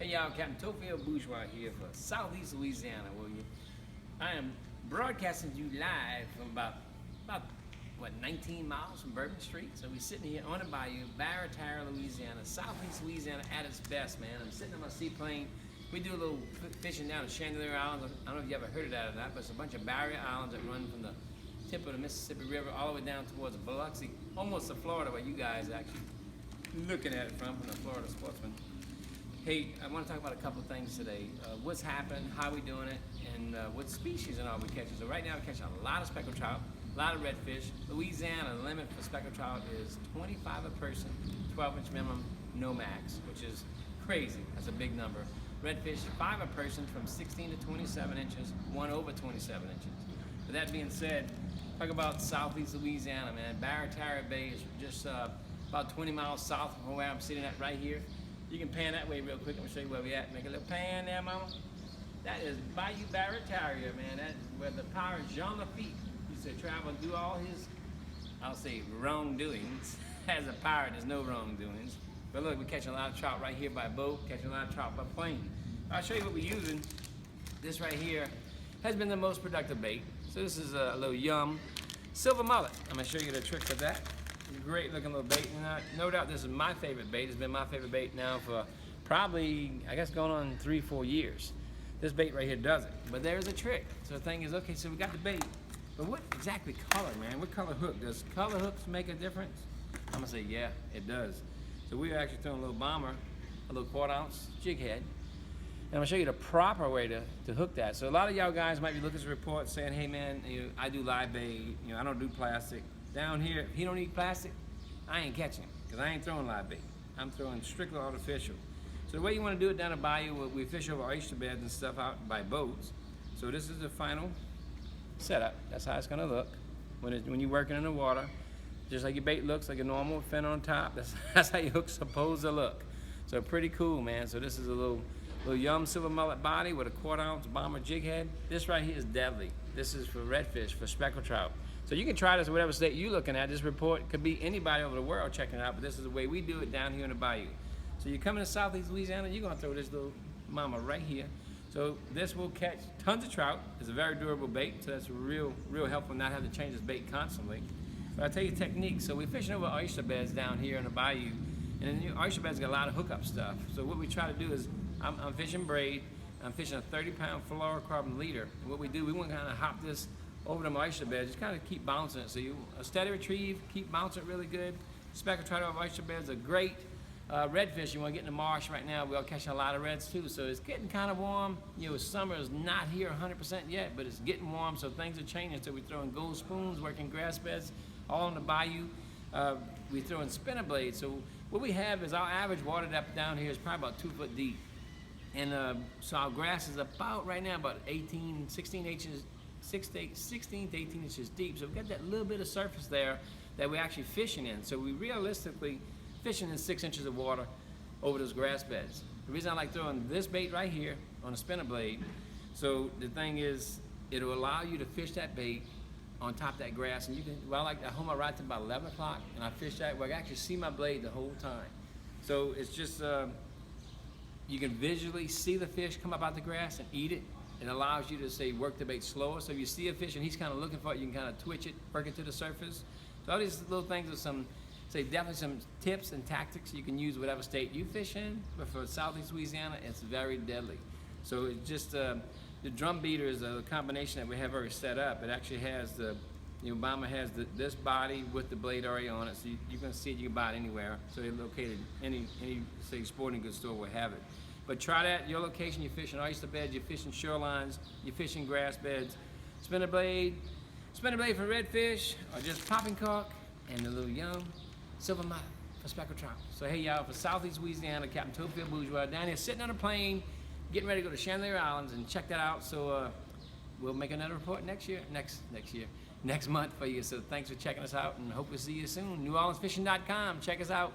Hey y'all, Captain Theophile Bourgeois here for Southeast Louisiana, will you? I am broadcasting to you live from about 19 miles from Bourbon Street. So we're sitting here on the bayou, Barataria, Louisiana, Southeast Louisiana at its best, man. I'm sitting on my seaplane. We do a little fishing down at Chandelier Islands. I don't know if you ever heard of that or not, but it's a bunch of barrier islands that run from the tip of the Mississippi River all the way down towards Biloxi, almost to Florida, where you guys are actually looking at it from the Florida sportsman. Hey, I want to talk about a couple of things today. What's happened, how we doing it, and what species and all we catching. So right now we're catching a lot of speckled trout, a lot of redfish. Louisiana, the limit for speckled trout is 25 a person, 12-inch minimum, no max, which is crazy. That's a big number. Redfish, 5 a person from 16 to 27 inches, 1 over 27 inches. With that being said, talk about Southeast Louisiana, man. Barataria Bay is just about 20 miles south from where I'm sitting at right here. You can pan that way real quick. I'm gonna show you where we at. Make a little pan there, mama. That is Bayou Barataria, man. That's where the pirate Jean Lafitte used to travel and do all his, I'll say, wrongdoings. As a pirate, there's no wrongdoings. But look, we're catching a lot of trout right here by boat, catching a lot of trout by plane. I'll show you what we're using. This right here has been the most productive bait. So this is a little Yum Silver Mullet. I'm gonna show you the tricks of that. Great looking little bait. No doubt this is my favorite bait. It's been my favorite bait now for probably, I guess, going on 3-4 years. This bait right here does it. But there's a trick. So the thing is, okay, so we got the bait, but what exactly color, man? What color hook? Does color hooks make a difference? I'm gonna say, yeah, it does. So we're actually throwing a little bomber, a little 1/4 ounce jig head. And I'm gonna show you the proper way to hook that. So a lot of y'all guys might be looking at the report saying, hey man, I do live bait, I don't do plastic. Down here, if he don't eat plastic, I ain't catching him, because I ain't throwing live bait. I'm throwing strictly artificial. So the way you want to do it down the bayou, we fish over oyster beds and stuff out by boats. So this is the final setup. That's how it's going to look when you're working in the water. Just like your bait looks, like a normal fin on top. That's how your hook's supposed to look. So pretty cool, man. So this is a little Yum Silver Mullet body with a 1/4 ounce bomber jig head. This right here is deadly. This is for redfish, for speckled trout. So you can try this in whatever state you're looking at. This report could be anybody over the world checking it out, but this is the way we do it down here in the bayou. So you're coming to Southeast Louisiana, you're gonna throw this little mama right here. So this will catch tons of trout. It's a very durable bait, so that's real helpful not having to change this bait constantly. But I'll tell you a technique. So we're fishing over oyster beds down here in the bayou, and the oyster beds got a lot of hookup stuff. So what we try to do is, I'm fishing braid, I'm fishing a 30-pound fluorocarbon leader. And what we do, we want to kind of hop this over the oyster bed, just kind of keep bouncing it. So a steady retrieve, keep bouncing it really good. Speckled trout over oyster beds are great. Redfish, you want to get in the marsh right now. We're catching a lot of reds too. So it's getting kind of warm. Summer is not here 100% yet, but it's getting warm, so things are changing. So we're throwing gold spoons, working grass beds, all in the bayou. We're throwing spinner blades. So what we have is our average water depth down here is probably about 2 foot deep. And so our grass is about, right now, about 16 inches, 16 to 18 inches deep. So we've got that little bit of surface there that we're actually fishing in. So we realistically fishing in 6 inches of water over those grass beds. The reason I like throwing this bait right here on a spinner blade, so the thing is, it'll allow you to fish that bait on top of that grass. And you can, I hold my rod to about 11 o'clock and I fish that where I can actually see my blade the whole time. So it's just, you can visually see the fish come up out the grass and eat it. It allows you to, say, work the bait slower. So if you see a fish and he's kind of looking for it, you can kind of twitch it, work it to the surface. So all these little things are definitely some tips and tactics you can use whatever state you fish in. But for Southeast Louisiana, it's very deadly. So it's just, the drum beater is a combination that we have already set up. It actually has bomber has this body with the blade already on it. So you can see it, you can buy it anywhere. So they're located, any say, sporting goods store will have it. But try that at your location. You're fishing oyster beds, you're fishing shorelines, you're fishing grass beds. Spinner blade for redfish, or just popping cork, and the little Yum Silver Mullet for speckled trout. So hey y'all, for Southeast Louisiana, Captain Theophile Bourgeois down here sitting on a plane, getting ready to go to Chandelier Islands and check that out. So we'll make another report next month for you. So thanks for checking us out, and hope to see you soon. NewOrleansFishing.com. Check us out.